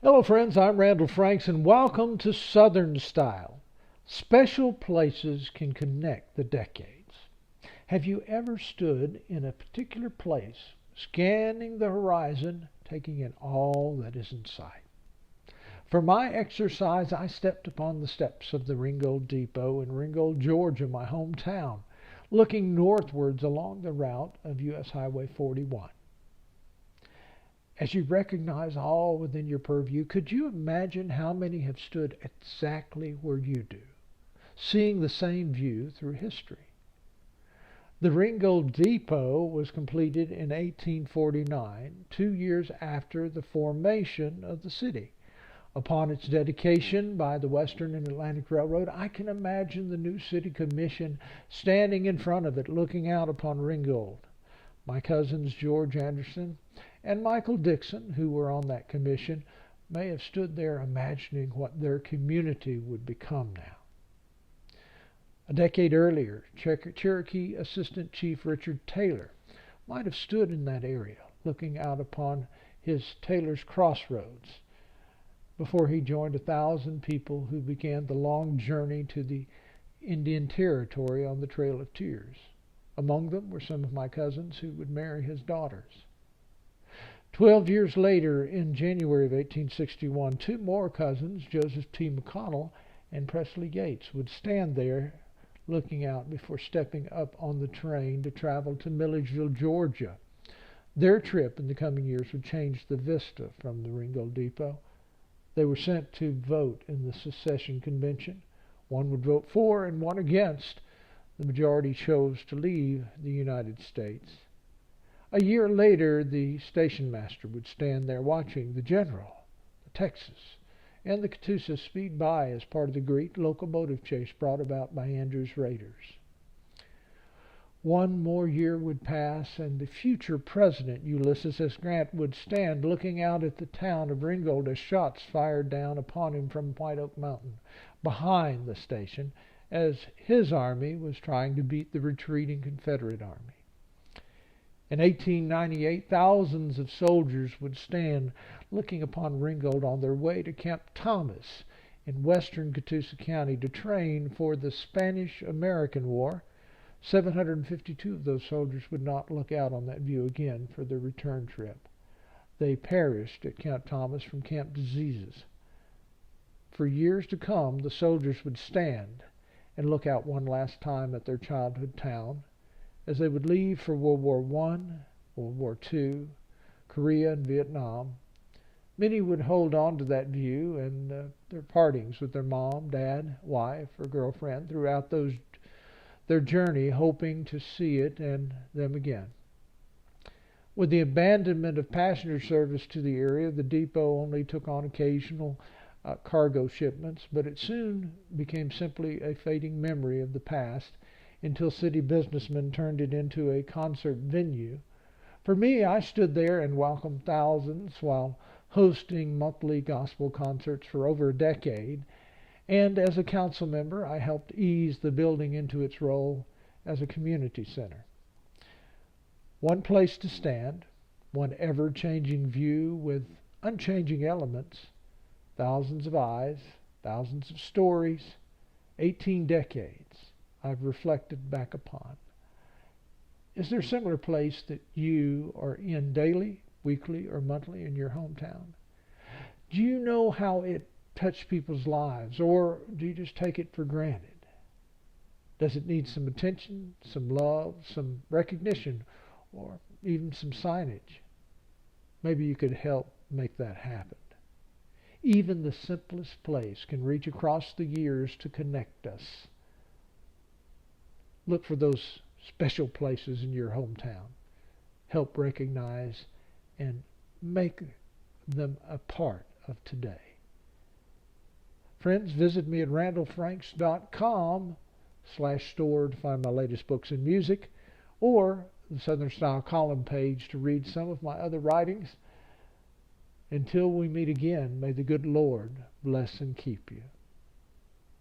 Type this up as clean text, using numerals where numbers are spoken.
Hello friends, I'm Randall Franks and welcome to Southern Style. Special places can connect the decades. Have you ever stood in a particular place, scanning the horizon, taking in all that is in sight? For my exercise, I stepped upon the steps of the Ringgold Depot in Ringgold, Georgia, my hometown, looking northwards along the route of U.S. Highway 41. As you recognize all within your purview, could you imagine how many have stood exactly where you do, seeing the same view through history? The Ringgold Depot was completed in 1849, 2 years after the formation of the city. Upon its dedication by the Western and Atlantic Railroad, I can imagine the new city commission standing in front of it, looking out upon Ringgold. My cousins George Anderson and Michael Dixon, who were on that commission, may have stood there imagining what their community would become now. A decade earlier, Cherokee Assistant Chief Richard Taylor might have stood in that area, looking out upon his Taylor's Crossroads, before he joined 1,000 people who began the long journey to the Indian Territory on the Trail of Tears. Among them were some of my cousins who would marry his daughters. 12 years later, in January of 1861, two more cousins, Joseph T. McConnell and Presley Yates, would stand there looking out before stepping up on the train to travel to Milledgeville, Georgia. Their trip in the coming years would change the vista from the Ringgold Depot. They were sent to vote in the secession convention. One would vote for and one against. The majority chose to leave the United States. A year later, the station master would stand there watching the General, the Texas, and the Catoosa speed by as part of the great locomotive chase brought about by Andrew's Raiders. One more year would pass, and the future President Ulysses S. Grant would stand looking out at the town of Ringgold as shots fired down upon him from White Oak Mountain behind the station, as his army was trying to beat the retreating Confederate army. In 1898, thousands of soldiers would stand looking upon Ringgold on their way to Camp Thomas in western Catoosa County to train for the Spanish-American War. 752 of those soldiers would not look out on that view again for their return trip. They perished at Camp Thomas from camp diseases. For years to come, the soldiers would stand and look out one last time at their childhood town as they would leave for World War I, World War II, Korea, and Vietnam. Many would hold on to that view and their partings with their mom, dad, wife, or girlfriend throughout their journey, hoping to see it and them again. With the abandonment of passenger service to the area, the depot only took on occasional cargo shipments, but it soon became simply a fading memory of the past until city businessmen turned it into a concert venue. For me, I stood there and welcomed thousands while hosting monthly gospel concerts for over a decade, and as a council member, I helped ease the building into its role as a community center. One place to stand, one ever-changing view with unchanging elements, thousands of eyes, thousands of stories, 18 decades I've reflected back upon. Is there a similar place that you are in daily, weekly, or monthly in your hometown? Do you know how it touched people's lives, or do you just take it for granted? Does it need some attention, some love, some recognition, or even some signage? Maybe you could help make that happen. Even the simplest place can reach across the years to connect us. Look for those special places in your hometown. Help recognize and make them a part of today. Friends, visit me at randallfranks.com/store to find my latest books and music, or the Southern Style column page to read some of my other writings. Until we meet again, may the good Lord bless and keep you.